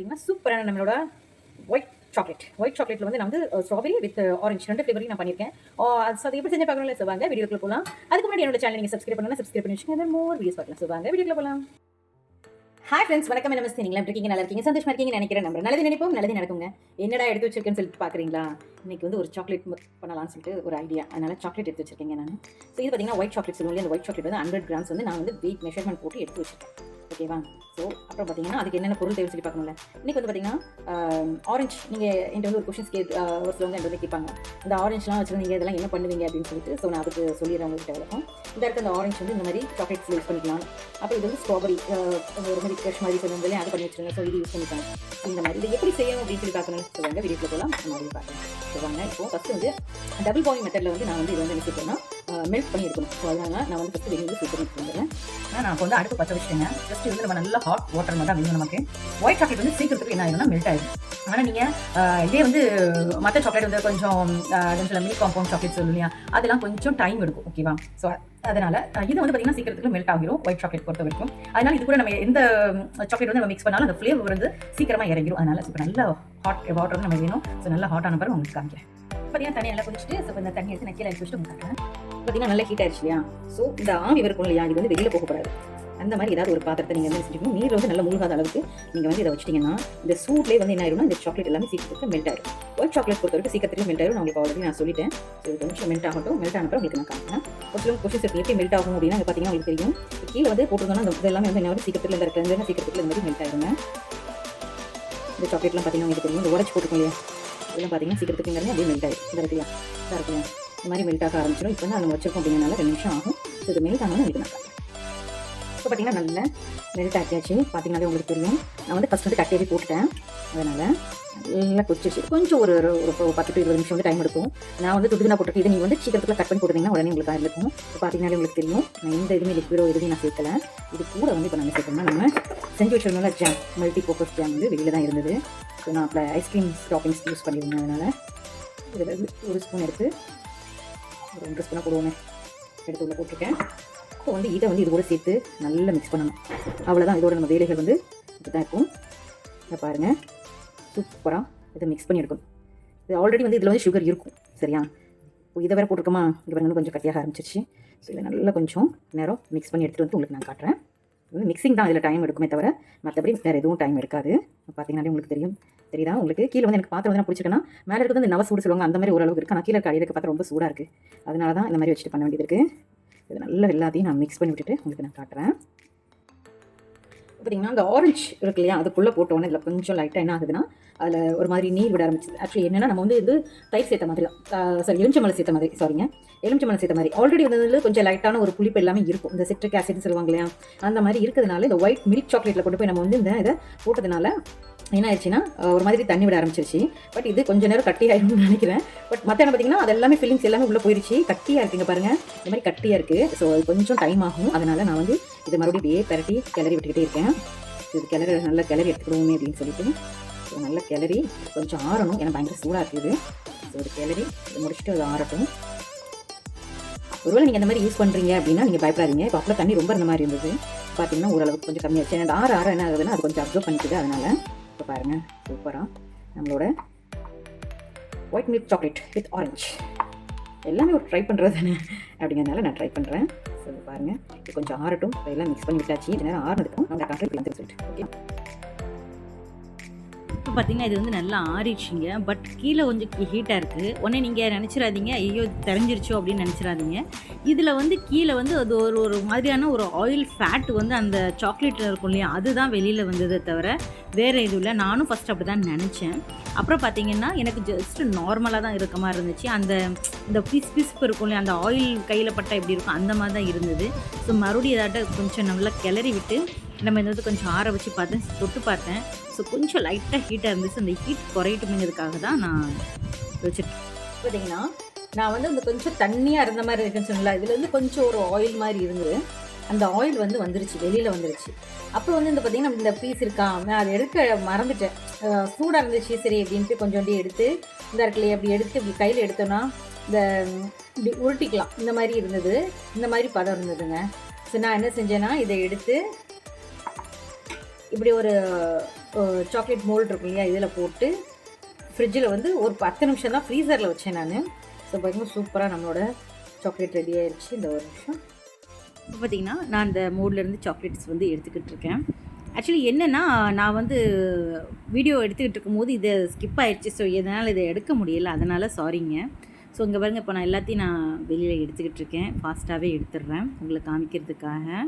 பார்த்தீங்கன்னா சூப்பரான நம்மளோட ஒயிட் சாக்லேட்டில் வந்து நான் வந்து ஸ்ட்ராபெரி வித் ஆரஞ்சு 2 ஃப்ளேவரையும் நான் பண்ணியிருக்கேன். ஸோ அதை எப்படி செஞ்சு பார்க்கணும்னு சொல்லுவாங்க. வீடியோக்குள்ள போகலாம். அதுக்கு முன்னாடி என்னோட சேனல் நீங்கள் சப்ஸ்கிரைப் பண்ணலாம். சப்ஸ்கிரைப் பண்ணி வச்சுக்கோங்க. மோர் வீடியோஸ் பார்க்கலாம். சொல்லுவாங்க வீடியோக்குள்ள போகலாம். ஹாய் ஃப்ரெண்ட்ஸ், வணக்கம், நமஸ்தே. நீங்களா இருக்கீங்க? நல்லா இருக்கீங்க, சந்தோஷமா இருக்கீங்கன்னு நினைக்கிறேன். நம்ம நல்லது நினைப்போம், நல்லது நடக்குங்க. என்னடா எடுத்து வச்சிருக்கேன்னு சொல்லிட்டு பார்க்குறீங்களா? இன்னைக்கு வந்து ஒரு சாக்லேட் பண்ணலாம்னு சொல்லிட்டு ஒரு ஐடியா. அதனால சாக்லேட் எடுத்து வச்சிருக்கேங்க நான். ஸோ இது பார்த்தீங்கன்னா ஒயிட் சாக்லேட் சொல்லுவாங்க. அந்த ஒயிட் சாக்லேட் வந்து 100 கிராம்ஸ் வந்து நான் வந்து வெயிட் மெஷர்மெண்ட் போட்டு எடுத்து வச்சிருக்கேன். ஓகேவா? ஸோ அப்புறம் பார்த்தீங்கன்னா அதுக்கு என்னென்ன பொருள் தேவை சொல்லி பார்க்கணும்ல. இன்றைக்கி வந்து பார்த்தீங்கன்னா ஆரஞ்சு, நீங்கள் என்கிட்ட வந்து ஒரு கொஷின்ஸ் ஒரு சிலவங்க என்கிட்ட வந்து கேட்பாங்க, இந்த ஆரஞ்சுலாம் வச்சுருந்து நீங்கள் இதெல்லாம் என்ன பண்ணுவீங்க அப்படின்னு சொல்லிட்டு. ஸோ நான் அதுக்கு சொல்லிடுறேன் உங்கள்கிட்ட வரைக்கும். இந்த இருக்க அந்த ஆரஞ்சு வந்து இந்த மாதிரி சாக்லேட்ஸ் யூஸ் பண்ணிக்கலாம். அப்புறம் இது வந்து ஸ்ட்ராபெரி ஒரு மாதிரி ஃப்ரெஷ் மாதிரி சொல்லுவாங்க இல்லையா, அது பண்ணி வச்சுருங்க. ஸோ இது யூஸ் பண்ணிக்கலாம். இந்த மாதிரி இது எப்படி செய்யணும் அப்படின்னு சொல்லி பார்க்கணும்னு சொல்லுவாங்க. வீடியோக்குள்ள போகலாம், மாதிரி பார்க்கலாம். சொல்லுவாங்க. இப்போ ஃபஸ்ட்டு வந்து டபுள் பாயிங் மெத்தடில் வந்து நான் வந்து இது வந்து என்ன செய்யணும்னா மெல்ட் பண்ணி எடுக்கணும். ஸோ அதனால நான் வந்து ஃபஸ்ட்டு வெளியே சூப்பர் மிக்ஸ் பண்ணுறேன். நான் இப்போ வந்து அடுப்பு பற்ற வச்சுட்டேங்க. ஜஸ்ட் வந்து நம்ம நல்லா ஹாட் வாட்டர் மட்டும் வேணும் நமக்கு. ஒயிட் சாக்லேட் வந்து சீக்கிரத்துக்கு என்ன ஆகிடும்னா மெல்ட் ஆகிடும். ஆனால் நீங்கள் இதே வந்து மற்ற சாக்லேட் வந்து கொஞ்சம் மில்க் காம்பவுண்ட் சாக்லேட் சொல்லுவோம் இல்லையா, அதெல்லாம் கொஞ்சம் டைம் எடுக்கும். ஓகேவா? ஸோ அதனால் இது வந்து பார்த்தீங்கன்னா சீக்கிரத்துக்கு மெல்ட் ஆகிடும் ஒயிட் சாக்லேட் பொறுத்த வரைக்கும். அதனால் இது கூட நம்ம எந்த சாக்லேட் வந்து நம்ம மிக்ஸ் பண்ணாலும் அந்த ஃப்ளேவர் வந்து சீக்கிரமாக இறங்கிடும். அதனால் இப்போ நல்ல ஹாட் வாட்டர் வந்து நம்ம வேணும். ஸோ நல்லா ஹாட்டான பிறகு உங்களுக்கு காமிக்கிறேன். பார்த்தீங்கன்னா தண்ணி நல்லா குடிச்சிட்டு ஸோ இந்த தண்ணி எடுத்து நான் கீழே வச்சுட்டு உங்களுக்கு பார்த்தீங்கன்னா நல்லா ஹீட் ஆயிடுச்சு இல்லையா. ஸோ இந்த ஆவி இருக்கும் இல்லையா, இது வந்து வெளியில் போகக்கூடாது. அந்த மாதிரி ஏதாவது ஒரு பாத்திரத்தை நீங்கள் வந்து வச்சுக்கணும். நீர் வந்து நல்லா மூழ்காத அளவுக்கு நீங்கள் வந்து இதை வச்சிட்டிங்கன்னா இந்த சூட்லேயே வந்து என்ன ஆயிரும்னா இந்த சாக்லேட் எல்லாமே சீக்கிரத்துக்கு மெல்ட் ஆயிடும். ஒயிட் சாக்லேட் பொறுத்த வரைக்கும் சீக்கிரத்துக்கு மெல்ட் ஆயிடும். உங்களுக்கு ஆல்ரெடி நான் சொல்லிட்டேன். ஸோ இது கொஞ்சம் மெல்ட் ஆகட்டும். மெல்ட் ஆனப்போ உங்களுக்கு நான் காமிக்கிறேன். ஒரு சில கொஷின்ஸ் எப்படி மெல்ட் ஆகும் அப்படின்னா இங்கே பார்த்தீங்கன்னா உங்களுக்கு தெரியும். கீழே வந்து போட்டுருந்தோம்னா இந்த எல்லாமே வந்து என்ன சீக்கிரத்தில் இந்த இருக்கிற சீக்கிரத்துக்கு இந்த மாதிரி மெல்ட் ஆயிடுங்க. இந்த சாக்லேட்லாம் பார்த்தீங்கன்னா உங்களுக்கு தெரியும். இந்த உடச்சி போட்டுருக்கோம் இல்லையா, இதெல்லாம் பார்த்தீங்கன்னா சீக்கிரத்துக்குங்கிறது அப்படியே மெல்ட் ஆகிடும். இதாக இருக்குல்லையா, இதாக இருக்குல்லையா, இந்த மாதிரி மெல்ட் ஆக ஆரம்பிச்சிடும். இப்போ நம்ம வச்சிருக்கோம் அப்படிங்கிறனால 2 நிமிஷம் ஆகும். ஸோ இது மெல்ட் ஆகணும்னு எனக்கு நான் இப்போ பார்த்தீங்கன்னா நல்ல மெல்ட் ஆக்கியாச்சு. பார்த்தீங்கன்னாலே உங்களுக்கு தெரியும். நான் வந்து ஃபஸ்ட் வந்து கட்டியாவே போட்டுட்டேன். அதனால் நல்லா கொதிச்சிச்சு. கொஞ்சம் ஒரு 10 to 20 நிமிஷம் வந்து டைம் எடுக்கும். நான் வந்து துடுதுனா போட்டிருக்கேன். இது நீங்கள் வந்து சீக்கிரத்தில் கட் பண்ணி போட்டுருந்தீங்கன்னா உடனே உங்களுக்கு அதில் இருக்கும். இப்போ பார்த்தீங்கன்னாலே உங்களுக்கு தெரியும். நான் இந்த எதுவுமே லிக்விடோ எதுவுமே நான் சேர்க்கல. இது கூட வந்து இப்போ நம்ம சேர்க்கணும்னா நம்ம செஞ்சு வச்சிருந்தோம்ல ஜாம், மல்டி பர்பஸ் ஜாம் வந்து வெளியில் தான் இருந்தது. ஸோ நான் அப்போ ஐஸ்கிரீம் டாப்பிங்ஸ் யூஸ் பண்ணியிருந்தேன். அதனால் இதில் வந்து ஒரு ஸ்பூன் எடுத்து ஒரு 2 ஸ்பூனாக போடுவோமே எடுத்து உள்ள போட்டிருக்கேன். இப்போ வந்து இதை வந்து இது கூட சேர்த்து நல்லா மிக்ஸ் பண்ணணும். அவ்வளோதான். இதோட நம்ம வேலைகள் வந்து இதுதான் இருக்கும். இதை பாருங்கள், சூப்பராக இதை மிக்ஸ் பண்ணி எடுக்கணும். இது ஆல்ரெடி வந்து இதில் வந்து சுகர் இருக்கும். சரியா? இப்போ இதை வேறு போட்டிருக்கோமா, இங்கே பாருங்க கொஞ்சம் கட்டியாக ஆரம்பிச்சிருச்சு. ஸோ இதை நல்லா கொஞ்சம் நேரம் மிக்ஸ் பண்ணி எடுத்துகிட்டு வந்து உங்களுக்கு நான் காட்டுறேன். வந்து மிக்சிங் தான் இதில் டைம் எடுக்குமே தவிர மற்றபடி வேறு எதுவும் டைம் எடுக்காது. பார்த்தீங்கன்னாலே உங்களுக்கு தெரியுதா உங்களுக்கு. கீழே வந்து எனக்கு பாத்திரம் வந்து நான் பிடிச்சிருக்கேன்னா மேலே இருக்கிறது வந்து நவ சூடு சொல்லுவாங்க, அந்த மாதிரி ஓரளவுக்கு இருக்குது. ஆனால் கீழே இருக்க பாத்திரம் ரொம்ப சூடாக இருக்குது. அதனால தான் இந்த மாதிரி வச்சுட்டு பண்ண வேண்டியது இருக்குது. இது நல்லா எல்லாத்தையும் நான் மிக்ஸ் பண்ணி விட்டுட்டு உங்களுக்கு நான் காட்டுறேன். பார்த்தீங்கன்னா அந்த ஆரஞ்சு இருக்கு இல்லையா, அதுக்குள்ளே போட்டோன்னே இதில் கொஞ்சம் லைட்டாக என்ன ஆகுதுன்னா அதில் ஒரு மாதிரி நீர் விட ஆரம்பிச்சிது. ஆக்சுவலி என்னென்னா நம்ம வந்து இது தயிர் சேர்த்த மாதிரி தான், எலுமிச்சம்பழம் சேர்த்த மாதிரி, எலுமிச்சம்பழம் சேர்த்த மாதிரி ஆல்ரெடி வந்து கொஞ்சம் லைட்டான ஒரு புளிப்பு எல்லாமே இருக்கும். இந்த சிட்ரிக் ஆசிட்னு சொல்லுவாங்க இல்லையா, அந்த மாதிரி இருக்கிறதுனால இந்த ஒயிட் மில்க் சாக்லேட்டில் கொண்டு போய் நம்ம வந்து இந்த இதை போட்டதுனால என்ன ஆயிடுச்சுன்னா ஒரு மாதிரி தண்ணி விட ஆரம்பிச்சிருச்சு. பட் இது கொஞ்சம் நேரம் கட்டி ஆகிடும்னு நினைக்கிறேன். பட் மற்ற என்ன பார்த்தீங்கன்னா அது எல்லாமே ஃபில்லிங்ஸ் எல்லாமே உள்ளே போயிடுச்சு. கட்டியாக இருக்குங்க பாருங்கள், இந்த மாதிரி கட்டியாக இருக்குது. ஸோ அது கொஞ்சம் டைம் ஆகும். அதனால் நான் வந்து இதை மறுபடியும் இப்படியே பரட்டி கிளறி விட்டுக்கிட்டே இருக்கேன். இது நல்லா கிளறி எடுத்துக்கிடுவோமே அப்படின்னு சொல்லிட்டு ஸோ நல்லா கிளறி கொஞ்சம் ஆறணும். ஏன்னா பயங்கர சூடாக இருக்குது. ஸோ இது கிளறி முடிச்சுட்டு அது ஆறட்டும். ஒருவேளை நீங்கள் இந்த மாதிரி யூஸ் பண்ணுறீங்க அப்படின்னா நீங்கள் பயப்படாதீங்க. இப்போ அப்போ தண்ணி ரொம்ப இந்த மாதிரி இருந்தது. பார்த்தீங்கன்னா ஓரளவுக்கு கொஞ்சம் கம்மியாச்சு. ஏன்னா ஆற என்ன ஆகுதுன்னா அது கொஞ்சம் அப்சர்வ் பண்ணிக்குது. அதனால் இப்போ பாருங்கள் சூப்பராக நம்மளோட white milk chocolate with orange எல்லாமே ஒரு ட்ரை பண்ணுறது தானே அப்படிங்கிறதுனால நான் ட்ரை பண்ணுறேன். ஸோ பாருங்கள் இது கொஞ்சம் ஆறட்டும். எல்லாம் மிக்ஸ் பண்ணி விட்டாச்சு. இது நேரம் ஆறுனதுக்கும் நம்ம காட்டுறது வந்து சொல்லிட்டு ஓகே. இப்போ பார்த்தீங்கன்னா இது வந்து நல்லா ஆறிடுச்சிங்க. பட் கீழே கொஞ்சம் ஹீட்டாக இருக்குது. உடனே நீங்கள் நினச்சிடாதீங்க ஐயோ தெரிஞ்சிருச்சோ அப்படின்னு நினச்சிடாதீங்க. இதில் வந்து கீழே வந்து அது ஒரு மாதிரியான ஒரு ஆயில் ஃபேட் வந்து அந்த சாக்லேட்டில் இருக்கும் இல்லையா, அதுதான் வெளியில் வந்ததை தவிர வேறு எதுவும் இல்லை. நானும் ஃபஸ்ட் அப்படி தான் நினச்சேன். அப்புறம் பார்த்தீங்கன்னா எனக்கு ஜஸ்ட்டு நார்மலாக தான் இருக்க மாதிரி இருந்துச்சு. இந்த பிசுப்பு இருக்கும் இல்லையா, அந்த ஆயில் கையில் பட்டால் எப்படி இருக்கும் அந்த மாதிரி தான் இருந்தது. ஸோ மறுபடியும் ஏதாட்ட கொஞ்சம் நல்லா கிளறி விட்டு நம்ம இந்த வந்து கொஞ்சம் ஆற வச்சு பார்த்தேன், தொட்டு பார்த்தேன். ஸோ கொஞ்சம் லைட்டாக ஹீட்டாக இருந்துச்சு. அந்த ஹீட் குறையட்டுமேங்கிறதுக்காக தான் நான் வச்சுருக்கேன். பார்த்தீங்கன்னா நான் வந்து இந்த கொஞ்சம் தண்ணியாக இருந்த மாதிரி இருக்குன்னு சொன்னல, இதில் வந்து கொஞ்சம் ஒரு ஆயில் மாதிரி இருந்தது. அந்த ஆயில் வந்து வந்துருச்சு, வெளியில் வந்துருச்சு. அப்புறம் வந்து இந்த பார்த்திங்கன்னா நம்ம இந்த பீஸ் இருக்கா, நான் அதை எடுக்க மறந்துட்டேன். சூடாக இருந்துச்சு சரி அப்படின்ட்டு கொஞ்சோண்டி எடுத்து இந்த இடத்துல அப்படி எடுத்து இப்படி கையில் எடுத்தோன்னா இந்த இப்படி உருட்டிக்கலாம். இந்த மாதிரி இருந்தது, இந்த மாதிரி பதம் இருந்ததுங்க. ஸோ நான் என்ன செஞ்சேன்னா இதை எடுத்து இப்படி ஒரு சாக்லேட் மோல்டு இருக்கும் இல்லையா, இதில் போட்டு ஃப்ரிட்ஜில் வந்து ஒரு 10 நிமிஷம் தான் ஃப்ரீசரில் வச்சேன் நான். ஸோ பார்த்திங்கன்னா சூப்பராக நம்மளோட சாக்லேட் ரெடி ஆயிடுச்சு. இந்த ஒரு நிமிஷம் இப்போ பார்த்திங்கன்னா நான் இந்த மோட்லேருந்து சாக்லேட்ஸ் வந்து எடுத்துக்கிட்டு இருக்கேன். ஆக்சுவலி என்னென்னா, நான் வந்து வீடியோ எடுத்துக்கிட்டு இருக்கும்போது இது ஸ்கிப் ஆகிடுச்சு. ஸோ எதனால் இதை எடுக்க முடியலை, அதனால் சாரிங்க. ஸோ இங்கே பாருங்க, இப்போ நான் எல்லாத்தையும் நான் வெளியில் எடுத்துக்கிட்டு இருக்கேன். ஃபாஸ்ட்டாகவே எடுத்துடுறேன் உங்களுக்கு காமிக்கிறதுக்காக.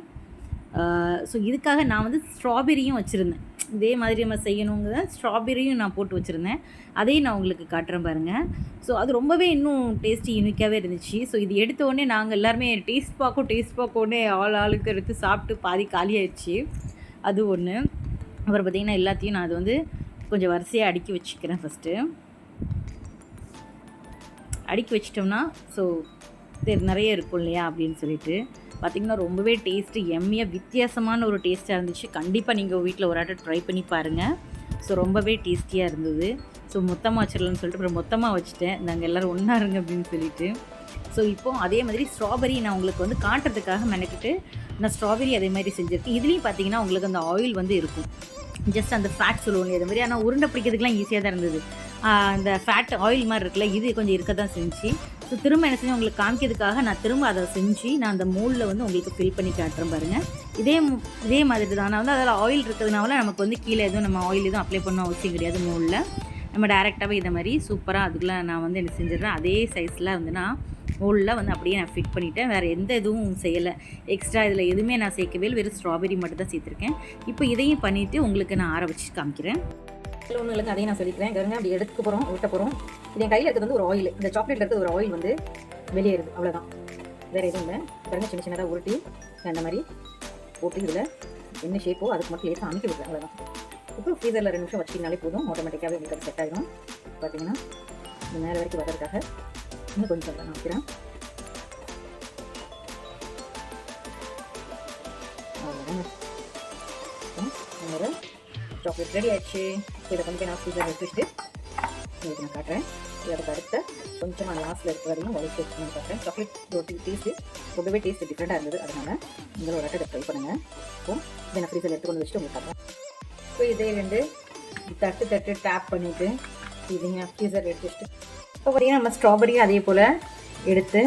ஸோ இதுக்காக நான் வந்து ஸ்ட்ராபெரியும் வச்சுருந்தேன். இதே மாதிரி நம்ம செய்யணுங்கிற ஸ்ட்ராபெரியும் நான் போட்டு வச்சுருந்தேன். அதையும் நான் உங்களுக்கு காட்டுறேன் பாருங்கள். ஸோ அது ரொம்பவே இன்னும் டேஸ்டி யூனிக்காகவே இருந்துச்சு. ஸோ இது எடுத்த உடனே நாங்கள் எல்லாருமே டேஸ்ட் பார்க்கோன்னே ஆளுக்கு எடுத்து சாப்பிட்டு பாதி காலி ஆயிடுச்சு. அது ஒன்று. அப்புறம் பார்த்திங்கன்னா எல்லாத்தையும் நான் அது வந்து கொஞ்சம் வரிசையாக அடுக்கி வச்சுக்கிறேன். ஃபஸ்ட்டு அடுக்கி வச்சிட்டோம்னா ஸோ நிறைய இருக்கும் இல்லையா அப்படின்னு சொல்லிட்டு பார்த்திங்கன்னா ரொம்பவே டேஸ்ட்டு எம்மியாக வித்தியாசமான ஒரு டேஸ்ட்டாக இருந்துச்சு. கண்டிப்பாக நீங்கள் வீட்டில் ஒரு ஆட்டை ட்ரை பண்ணி பாருங்கள். ஸோ ரொம்பவே டேஸ்டியாக இருந்தது. ஸோ மொத்தமாக வச்சிடலான்னு சொல்லிட்டு அப்புறம் மொத்தமாக வச்சுட்டேன், நாங்கள் எல்லோரும் ஒன்றா இருங்க அப்படின்னு சொல்லிட்டு. ஸோ இப்போது அதே மாதிரி ஸ்ட்ராபெரி நான் உங்களுக்கு வந்து காட்டுறதுக்காக மெனக்கிட்டு நான் ஸ்ட்ராபெரி அதே மாதிரி செஞ்சுருக்கேன். இதுலேயும் பார்த்தீங்கன்னா உங்களுக்கு அந்த ஆயில் வந்து இருக்கும். ஜஸ்ட் அந்த ஃபேட் சொல்லுவோம் அதே மாதிரி. ஆனால் உருண்டை பிடிக்கிறதுக்குலாம் ஈஸியாக தான் இருந்தது. அந்த ஃபேட் ஆயில் மாதிரி இருக்குல்ல, இது கொஞ்சம் இருக்க தான் செஞ்சு. ஸோ திரும்ப என்ன செஞ்சு உங்களுக்கு காமிக்கிறதுக்காக நான் திரும்ப அதை செஞ்சு நான் அந்த மோல்டில் வந்து உங்களுக்கு ஃபில் பண்ணி காட்டுறேன் பாருங்கள். இதே மாதிரி தான். நான் வந்து அதில் ஆயில் இருக்கிறதுனால நமக்கு வந்து கீழே எதுவும் நம்ம ஆயில் எதுவும் அப்ளை பண்ண அவசியம் கிடையாது. மோல்டில் நம்ம டேரெக்டாகவே இதை மாதிரி சூப்பராக அதுக்குள்ளே நான் வந்து என்ன செஞ்சிடறேன், அதே சைஸில் வந்து நான் மோல்டில் வந்து அப்படியே நான் ஃபிட் பண்ணிவிட்டேன். வேறு எந்த இதுவும் செய்யலை. எக்ஸ்ட்ரா இதில் எதுவுமே நான் சேர்க்கவே இல்லை, வெறும் ஸ்ட்ராபெரி மட்டும் தான் சேர்த்துருக்கேன். இப்போ இதையும் பண்ணிவிட்டு உங்களுக்கு நான் ஆற வச்சு காமிக்கிறேன். இல்லை ஒன்றும் இல்லைங்க, அதையும் நான் சொல்லிக்கிறேன். கருங்க அப்படி எடுத்துக்க போகிறோம், ஊட்ட போகிறோம். இது என் கையில் இருக்கிறது வந்து ஒரு ஆயில். இந்த சாக்லேட்டில் இருக்கிறது ஒரு ஆயில் வந்து வெளியேறுது, அவ்வளோதான், வேறு எதுவும் இல்லை. பாருங்க, சின்ன சின்னதாக உருட்டி அந்த மாதிரி போட்டு இதில் என்ன ஷேப்போ அதுக்கு மட்டும் லேசாக அமைக்க விடுறேன், அவ்வளோதான். இப்போ ஃப்ரீசரில் 2 நிமிஷம் வச்சிங்கனாலே போதும், ஆட்டோமேட்டிக்காகவே உங்களுக்கு அது செட் ஆகிடும். பார்த்தீங்கன்னா இந்த மேலே வரைக்கும் வர்றதுக்காக இன்னும் கொஞ்சம் நான் வைக்கிறேன். அவ்வளோதாங்க, நம்மளோட சாக்லேட் ரெடி ஆயிடுச்சு. இதை கொஞ்சம் நான் ஃப்ரீசர் வச்சுட்டு உங்களுக்கு நான் காட்டுறேன். அதுக்கு அடுத்த கொஞ்சம் நான் லாஸ்ட்டில் இருக்கிற வரையும் ஒயிட் டேஸ்ட் பண்ணி காட்டுறேன். சாக்லேட் ரொட்டி டேஸ்ட்டு ரொம்பவே டேஸ்ட்டு டிஃப்ரெண்ட்டாக இருந்தது. அதனால் நீங்களும் ஒரு இடத்த ட்ரை பண்ணுங்கள். இப்போ இதை நான் ஃப்ரீசர் எடுத்து கொண்டு வச்சுட்டு உங்களுக்கு காட்டுறேன். ஸோ இதே 2 தட்டு டேப் பண்ணிவிட்டு இதைங்க ஃப்ரீசர் எடுத்து வச்சுட்டு இப்போ பார்த்தீங்கன்னா நம்ம ஸ்ட்ராபெரியும் அதே போல் எடுத்து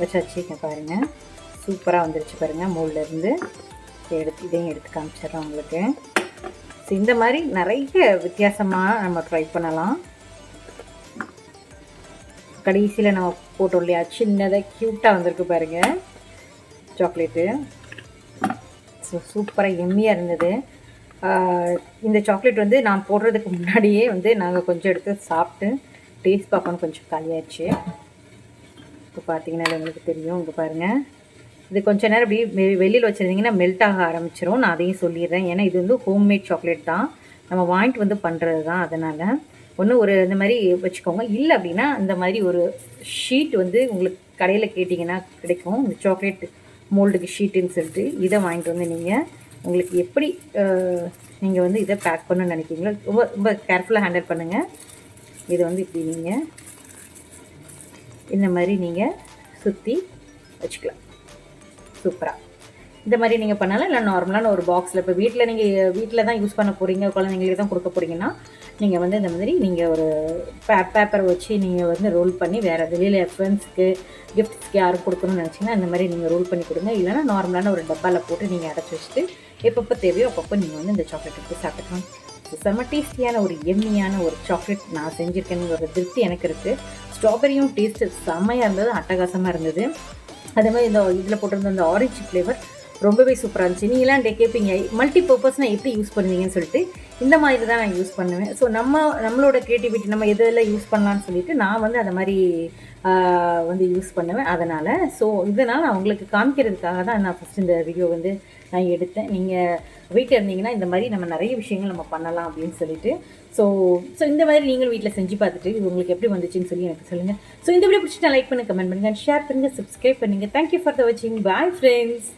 வச்சாச்சு. பாருங்கள், சூப்பராக வந்துருச்சு பாருங்கள். மோல்டிலேருந்து இதையும் எடுத்து காமிச்சிடுறோம் உங்களுக்கு. ஸோ இந்த மாதிரி நிறைய வித்தியாசமாக நம்ம ட்ரை பண்ணலாம். கடைசியில் நம்ம போட்டோம் இல்லையா, சின்னதாக க்யூட்டாக வந்திருக்கு பாருங்கள் சாக்லேட்டு. ஸோ சூப்பராக எம்மியாக இருந்தது. இந்த சாக்லேட் வந்து நான் போடுறதுக்கு முன்னாடியே வந்து நாங்கள் கொஞ்சம் எடுத்து சாப்பிட்டு டேஸ்ட் பார்க்கணும், கொஞ்சம் காலியாகிடுச்சு. இப்போ பார்த்தீங்கன்னா உங்களுக்கு தெரியும், இங்கே பாருங்கள். இது கொஞ்சம் நேரம் அப்படியே வெளியில் வச்சுருந்தீங்கன்னா மெல்ட் ஆக ஆரம்பிச்சிடும். நான் அதையும் சொல்லிடுறேன். ஏன்னா இது வந்து ஹோம்மேட் சாக்லேட் தான், நம்ம வாங்கிட்டு வந்து பண்ணுறது தான். அதனால் ஒன்று ஒரு இந்த மாதிரி வச்சுக்கோங்க. இல்லை அப்படின்னா இந்த மாதிரி ஒரு ஷீட் வந்து உங்களுக்கு கடையில் கேட்டிங்கன்னா கிடைக்கும், இந்த சாக்லேட் மோல்டுக்கு ஷீட்டுன்னு சொல்லிட்டு. இதை வாங்கிட்டு வந்து நீங்கள் உங்களுக்கு எப்படி நீங்கள் வந்து இதை பேக் பண்ணணும்னு நினைக்கிறீங்களோ ரொம்ப ரொம்ப கேர்ஃபுல்லாக ஹேண்டில் பண்ணுங்கள். இதை வந்து இப்படி நீங்கள் இந்த மாதிரி நீங்கள் சுற்றி வச்சுக்கலாம். சூப்பராக இந்த மாதிரி நீங்கள் பண்ணலாம். இல்லை நார்மலான ஒரு பாக்ஸில் இப்போ வீட்டில் தான் யூஸ் பண்ண போகிறீங்க, குழந்தைங்களுக்கு தான் கொடுக்க போகிறீங்கன்னா நீங்கள் வந்து இந்த மாதிரி நீங்கள் ஒரு பேப்பர் வச்சு நீங்கள் வந்து ரோல் பண்ணி வேறு வெளியில் ஃப்ரெண்ட்ஸுக்கு கிஃப்ட்ஸ்க்கு யாரும் கொடுக்கணும்னு நினச்சிங்கன்னா இந்த மாதிரி நீங்கள் ரோல் பண்ணி கொடுங்க. இல்லைனா நார்மலான ஒரு டப்பாவில் போட்டு நீங்கள் அடைச்சி வச்சுட்டு எப்பப்போ தேவையோ அப்பப்போ நீங்கள் வந்து இந்த சாக்லேட் எடுத்து சாப்பிட்டுக்கலாம். செம்ம டேஸ்டியான ஒரு எம்மியான ஒரு சாக்லேட் நான் செஞ்சுருக்கேன்னு ஒரு திருப்தி எனக்கு இருக்குது. ஸ்ட்ராபெரியும் டேஸ்ட்டு செம்மையாக இருந்தது, அட்டகாசமாக இருந்தது. அதே மாதிரி இந்த இதில் போட்டிருந்த அந்த ஆரஞ்சு ஃப்ளேவர் ரொம்பவே சூப்பராக இருந்துச்சு. நீங்களாம் கேட்பீங்க மல்டி பர்பஸ்னால் எப்படி யூஸ் பண்ணுவீங்கன்னு சொல்லிட்டு, இந்த மாதிரி தான் நான் யூஸ் பண்ணுவேன். ஸோ நம்மளோட க்ரியேட்டிவிட்டி நம்ம எதெல்லாம் யூஸ் பண்ணலான்னு சொல்லிட்டு நான் வந்து அதை மாதிரி வந்து யூஸ் பண்ணுவேன். அதனால் இதனால் நான் உங்களுக்கு காமிக்கிறதுக்காக தான் நான் ஃபஸ்ட் இந்த வீடியோ வந்து நான் எடுத்தேன். நீங்கள் வீட்டில் இருந்தீங்கன்னா இந்த மாதிரி நம்ம நிறைய விஷயங்கள் நம்ம பண்ணலாம் அப்படின்னு சொல்லிட்டு. ஸோ இந்த மாதிரி நீங்களும் வீட்டில் செஞ்சு பார்த்துட்டு இது உங்களுக்கு எப்படி வந்துச்சுன்னு சொல்லி எனக்கு சொல்லுங்கள். ஸோ இந்த வீடியோ பிடிச்சிட்டு லைக் பண்ணுங்கள், கமெண்ட் பண்ணுங்கள், ஷேர் பண்ணுங்கள், சப்ஸ்கிரைப் பண்ணுங்கள். தேங்க்யூ ஃபார் த வாட்சிங். Bye friends.